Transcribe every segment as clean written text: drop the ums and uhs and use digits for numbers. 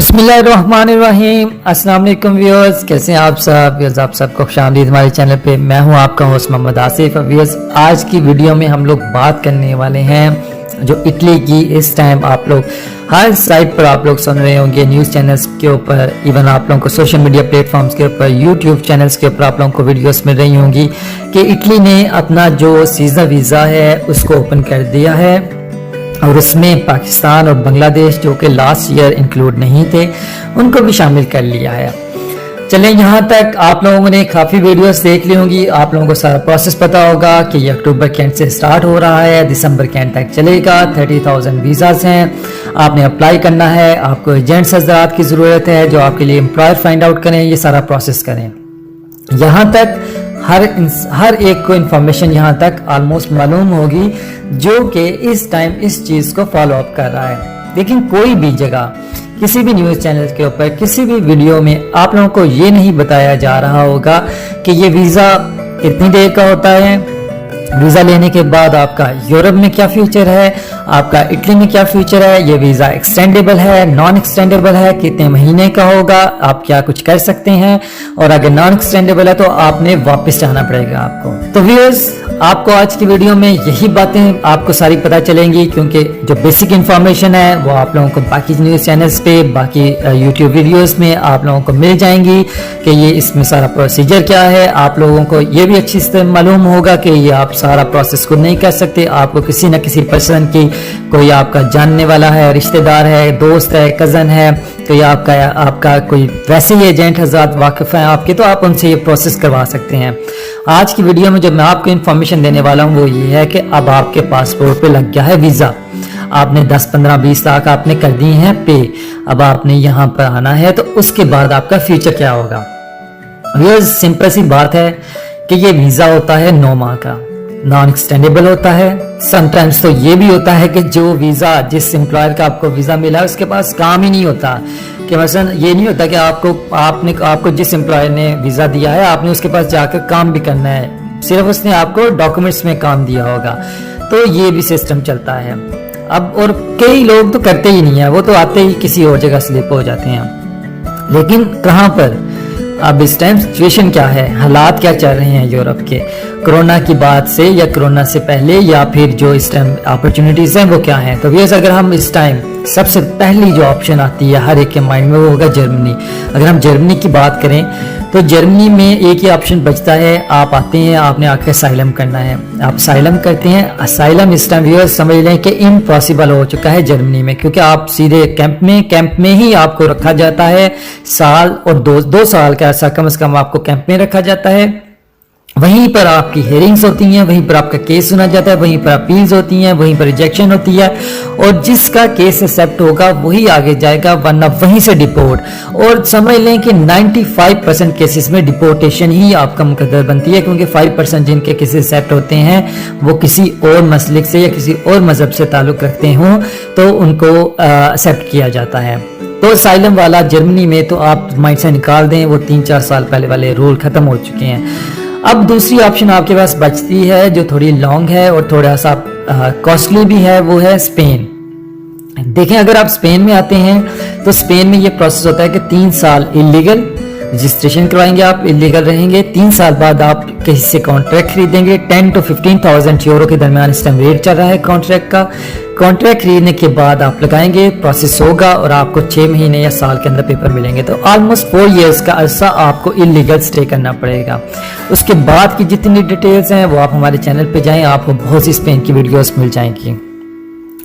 बिस्मिल्लाहिर्रहमानिर्रहीम। अस्सलाम वालेकुम व्यूअर्स, कैसे हैं आप सब व्यूअर्स? आप सबको खुशामदीद हमारे चैनल पे। मैं हूं आपका होस्ट मोहम्मद आसिफ। व्यूअर्स, आज की वीडियो में हम लोग बात करने वाले हैं जो इटली की। इस टाइम आप लोग हर साइट पर आप लोग सुन रहे होंगे, न्यूज़ चैनल्स के ऊपर, इवन आप लोगों को सोशल मीडिया प्लेटफॉर्म्स के ऊपर, यूट्यूब चैनल्स के ऊपर आप लोगों को वीडियोस मिल रही होंगी कि इटली ने अपना जो सीज़ा वीज़ा है उसको ओपन कर दिया है और उसमें पाकिस्तान और बांग्लादेश जो कि लास्ट ईयर इंक्लूड नहीं थे उनको भी शामिल कर लिया है। चलें, यहाँ तक आप लोगों ने काफ़ी वीडियोस देख ली होंगी, आप लोगों को सारा प्रोसेस पता होगा कि ये अक्टूबर के एंड से स्टार्ट हो रहा है, दिसंबर के एंड तक चलेगा। 30,000 वीज़ाज हैं, आपने अप्लाई करना है, आपको एजेंट्स हज़रात की ज़रूरत है जो आपके लिए एम्प्लॉयर फाइंड आउट करें, ये सारा प्रोसेस करें। यहाँ तक हर एक को इन्फॉर्मेशन यहाँ तक ऑलमोस्ट मालूम होगी जो कि इस टाइम इस चीज़ को फॉलो अप कर रहा है। लेकिन कोई भी जगह, किसी भी न्यूज़ चैनल के ऊपर, किसी भी वीडियो में आप लोगों को ये नहीं बताया जा रहा होगा कि ये वीज़ा कितनी देर का होता है, वीज़ा लेने के बाद आपका यूरोप में क्या फ्यूचर है, आपका इटली में क्या फ्यूचर है, ये वीज़ा एक्सटेंडेबल है, नॉन एक्सटेंडेबल है, कितने महीने का होगा, आप क्या कुछ कर सकते हैं, और अगर नॉन एक्सटेंडेबल है तो आपने वापस जाना पड़ेगा आपको। तो व्यूअर्स, आपको आज की वीडियो में यही बातें आपको सारी पता चलेंगी, क्योंकि जो बेसिक इन्फॉर्मेशन है वो आप लोगों को बाकी न्यूज़ चैनल्स पे, बाकी यूट्यूब वीडियोस में आप लोगों को मिल जाएंगी कि ये इसमें सारा प्रोसीजर क्या है। आप लोगों को ये भी अच्छी से मालूम होगा कि ये आप सारा प्रोसेस को नहीं कर सकते, आपको किसी न किसी पर्सन की, कोई आपका जानने वाला है, रिश्तेदार है, दोस्त है, कज़न है, कोई आपका कोई वैसे ही एजेंट हज़रात वाकिफ़ हैं आपके, तो आप उनसे ये प्रोसेस करवा सकते हैं। आज की वीडियो में जो मैं आपको इन्फॉर्मेशन देने वाला हूँ वो ये है कि अब आपके पासपोर्ट पे लग गया है वीज़ा। आपने 10, 15, 20 लाख आपने कर दिए हैं पे, अब आपने यहाँ पर आना है, तो उसके बाद आपका फ्यूचर क्या होगा। ये सिंपल सी बात है कि ये वीज़ा होता है 9 माह का, नॉन एक्सटेंडेबल होता है। समटाइम्स तो ये भी होता है कि जो वीज़ा, जिस एम्प्लॉयर का आपको वीज़ा मिला है उसके पास काम ही नहीं होता, कि मसलन ये नहीं होता कि आपको जिस एम्प्लॉयर ने वीज़ा दिया है आपने उसके पास जाकर काम भी करना है, सिर्फ उसने आपको डॉक्यूमेंट्स में काम दिया होगा। तो ये भी सिस्टम चलता है अब, और कई लोग तो करते ही नहीं है, वो तो आते ही किसी और जगह स्लिप हो जाते हैं। लेकिन कहाँ पर अब इस टाइम सिचुएशन क्या है, हालात क्या चल रहे हैं यूरोप के, कोरोना की बाद से या कोरोना से पहले, या फिर जो इस टाइम अपॉर्चुनिटीज हैं वो क्या हैं। तो व्यूअर्स, अगर हम इस टाइम सबसे पहली जो ऑप्शन आती है हर एक के माइंड में वो होगा जर्मनी। अगर हम जर्मनी की बात करें तो जर्मनी में एक ही ऑप्शन बचता है, आप आते हैं, आपने आकर असाइलम करना है, आप असाइलम करते हैं। असाइलम इस टाइम व्यूअर्स समझ लें कि इम्पॉसिबल हो चुका है जर्मनी में, क्योंकि आप सीधे कैंप में ही आपको रखा जाता है, साल और 2 साल का ऐसा कम से कम आपको कैंप में रखा जाता है। वहीं पर आपकी हेयरिंग्स होती हैं, वहीं पर आपका केस सुना जाता है, वहीं पर अपील्स होती हैं, वहीं पर रिजेक्शन होती है, और जिसका केस एक्सेप्ट होगा वही आगे जाएगा, वरना वहीं से डिपोर्ट। और समझ लें कि 95% केसेस में डिपोर्टेशन ही आपका मुकद्दर बनती है, क्योंकि 5% जिनके केसेस एक्सेप्ट होते हैं वो किसी और मसलिक से या किसी और मजहब से ताल्लुक़ रखते हों तो उनको एक्सेप्ट किया जाता है। तो असाइलम वाला जर्मनी में तो आप माइंड से निकाल दें, वो 3-4 साल पहले वाले रूल खत्म हो चुके हैं। अब दूसरी ऑप्शन आपके पास बचती है जो थोड़ी लॉन्ग है और थोड़ा सा कॉस्टली भी है, वो है स्पेन। देखें, अगर आप स्पेन में आते हैं तो स्पेन में ये प्रोसेस होता है कि 3 साल इलीगल रजिस्ट्रेशन करवाएंगे, आप इलीगल रहेंगे, 3 साल बाद आप किसी से कॉन्ट्रैक्ट खरीदेंगे। 10 to 15,000 यूरो के दरमियान इस टाइम रेट चल रहा है कॉन्ट्रैक्ट का। कॉन्ट्रैक्ट खरीदने के बाद आप लगाएंगे, प्रोसेस होगा और आपको 6 महीने या साल के अंदर पेपर मिलेंगे। तो ऑलमोस्ट 4 years का अरसा आपको इलीगल स्टे करना पड़ेगा। उसके बाद की जितनी डिटेल्स हैं वो आप हमारे चैनल पे जाएं, आपको बहुत सी स्पेन की वीडियोस मिल जाएंगी।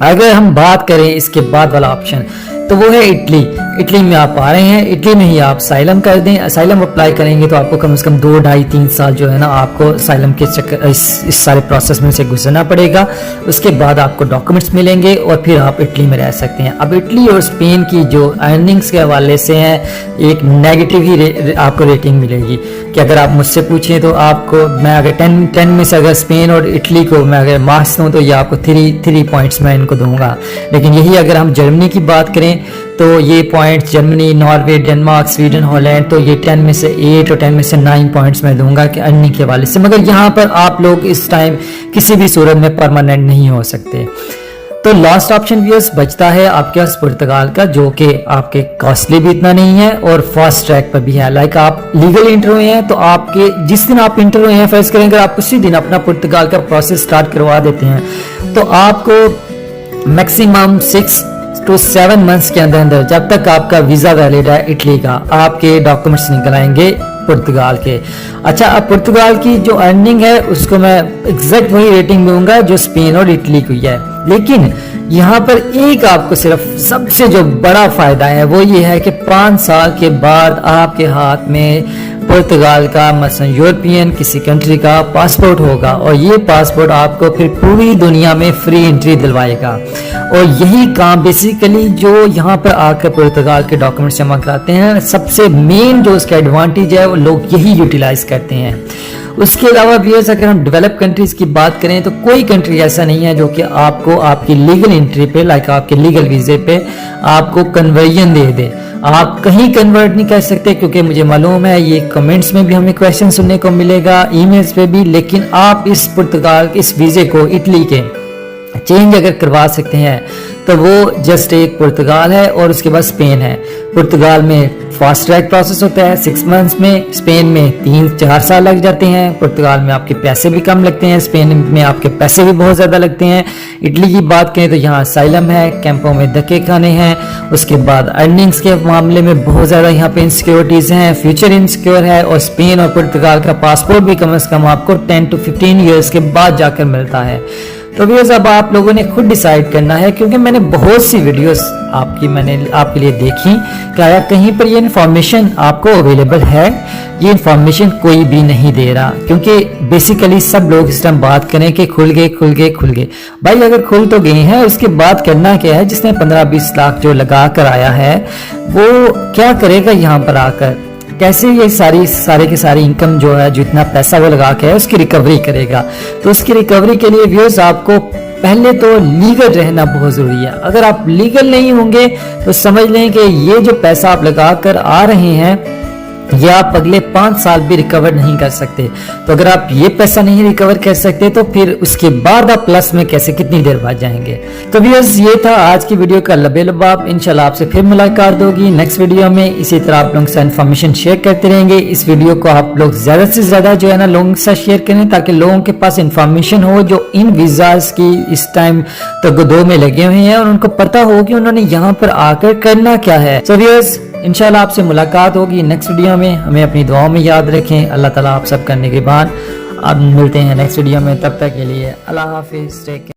अगर हम बात करें इसके बाद वाला ऑप्शन तो वो है इटली। इटली में आप आ रहे हैं, इटली में ही आप असाइलम कर दें। असाइलम अप्लाई करेंगे तो आपको कम से कम 2, 2.5, 3 साल जो है ना आपको असाइलम के चक्कर इस सारे प्रोसेस में से गुजरना पड़ेगा। उसके बाद आपको डॉक्यूमेंट्स मिलेंगे और फिर आप इटली में रह सकते हैं। अब इटली और स्पेन की जो अर्निंग्स के हवाले से है, एक नेगेटिव ही आपको रेटिंग मिलेगी कि अगर आप मुझसे पूछें तो आपको, मैं अगर 10 में से अगर स्पेन और इटली को मैं अगर मार्क्स दूँ तो ये आपको 3 पॉइंट्स मैं इनको दूंगा। लेकिन यही अगर हम जर्मनी की बात करें तो ये points Germany, Norway, Denmark, Sweden, Holland, तो ये 10 में से 8 और 10 में से 9 पॉइंट्स मैं दूंगा कि अर्निंग के हवाले से। मगर यहाँ पर आप लोग इस टाइम किसी भी सूरत में परमानेंट नहीं हो सकते। तो लास्ट ऑप्शन व्यूअर्स बचता है आपके पास पुर्तगाल का, जो कि आपके कॉस्टली भी इतना नहीं है और फास्ट ट्रैक पर भी है। लाइक आप लीगल इंटर हुए हैं तो आपके जिस दिन आप इंटर हुए हैं, फर्ज करें अगर आप उसी दिन अपना पुर्तगाल का प्रोसेस स्टार्ट करवा देते हैं तो आपको मैक्सिमम 6 to 7 मंथ्स के अंदर अंदर, जब तक आपका वीजा वैलिड है इटली का, आपके डॉक्यूमेंट्स निकल आएंगे पुर्तगाल के। अच्छा, अब पुर्तगाल की जो अर्निंग है उसको मैं एग्जैक्ट वही रेटिंग दूंगा जो स्पेन और इटली की है, लेकिन यहाँ पर एक आपको सिर्फ सबसे जो बड़ा फायदा है वो ये है कि 5 साल के बाद आपके हाथ में पुर्तगाल का मसलन यूरोपियन किसी कंट्री का पासपोर्ट होगा और ये पासपोर्ट आपको फिर पूरी दुनिया में फ्री एंट्री दिलवाएगा। और यही काम बेसिकली जो यहाँ पर आकर पुर्तगाल के डॉक्यूमेंट्स जमा कराते हैं, सबसे मेन जो उसका एडवांटेज है वो लोग यही यूटिलाइज करते हैं। उसके अलावा व्यूअर्स अगर हम डेवलप कंट्रीज की बात करें तो कोई कंट्री ऐसा नहीं है जो कि आपको आपकी लीगल एंट्री पे, लाइक आपके लीगल वीजे पे आपको कन्वर्जन दे दे। आप कहीं कन्वर्ट नहीं कर सकते, क्योंकि मुझे मालूम है ये कमेंट्स में भी हमें क्वेश्चन सुनने को मिलेगा, ईमेल्स पे भी, लेकिन आप इस पुर्तगाल इस वीजे को इटली के चेंज अगर करवा सकते हैं तो वो जस्ट एक पुर्तगाल है और उसके बाद स्पेन है। पुर्तगाल में फास्ट ट्रैक प्रोसेस होता है 6 मंथ्स में, स्पेन में 3-4 साल लग जाते हैं। पुर्तगाल में आपके पैसे भी कम लगते हैं, स्पेन में आपके पैसे भी बहुत ज़्यादा लगते हैं। इटली की बात करें तो यहाँ असाइलम है, कैंपों में धक्के खाने हैं, उसके बाद अर्निंग्स के मामले में बहुत ज़्यादा यहाँ पे इनसिक्योरिटीज़ हैं, फ्यूचर इनसिक्योर है। और स्पेन और पुर्तगाल का पासपोर्ट भी कम से कम आपको 10 to 15 ईयर्स के बाद जाकर मिलता है। तो व्यूअर्स अब आप लोगों ने खुद डिसाइड करना है, क्योंकि मैंने बहुत सी वीडियोस मैंने आपके लिए देखी, क्या कहीं पर ये इन्फॉर्मेशन आपको अवेलेबल है? ये इन्फॉर्मेशन कोई भी नहीं दे रहा, क्योंकि बेसिकली सब लोग इस टाइम बात करें कि खुल गए। भाई अगर खुल तो गए हैं, उसके बाद करना क्या है? जिसने 15-20 लाख जो लगा कर आया है वो क्या करेगा यहाँ पर आकर? कैसे ये सारे के सारी इनकम जो है, जितना पैसा वो लगा के है उसकी रिकवरी करेगा? तो उसकी रिकवरी के लिए व्यूअर्स आपको पहले तो लीगल रहना बहुत जरूरी है। अगर आप लीगल नहीं होंगे तो समझ लें कि ये जो पैसा आप लगा कर आ रहे हैं ये आप अगले 5 साल भी रिकवर नहीं कर सकते। तो अगर आप ये पैसा नहीं रिकवर कर सकते तो फिर उसके बाद आप प्लस में कैसे, कितनी देर बाद जाएंगे? तो व्यूअर्स ये था आज की वीडियो का लबे लबाब। इंशाल्लाह आपसे फिर मुलाकात होगी नेक्स्ट वीडियो में। इसी तरह आप लोगों से इन्फॉर्मेशन शेयर करते रहेंगे। इस वीडियो को आप लोग ज्यादा से ज्यादा जो है ना लोगों के साथ शेयर करें, ताकि लोगों के पास इन्फॉर्मेशन हो जो इन वीजाज की इस टाइम तो गदो में लगे हुए हैं और उनको पता हो कि उन्होंने यहाँ पर आकर करना क्या है। सो व्यूअर्स इंशाल्लाह आपसे मुलाकात होगी नेक्स्ट वीडियो में। हमें अपनी दुआओं में याद रखें। अल्लाह ताला आप सब करने के बाद अब मिलते हैं नेक्स्ट वीडियो में। तब तक के लिए अल्लाह हाफिज़, टेक केयर।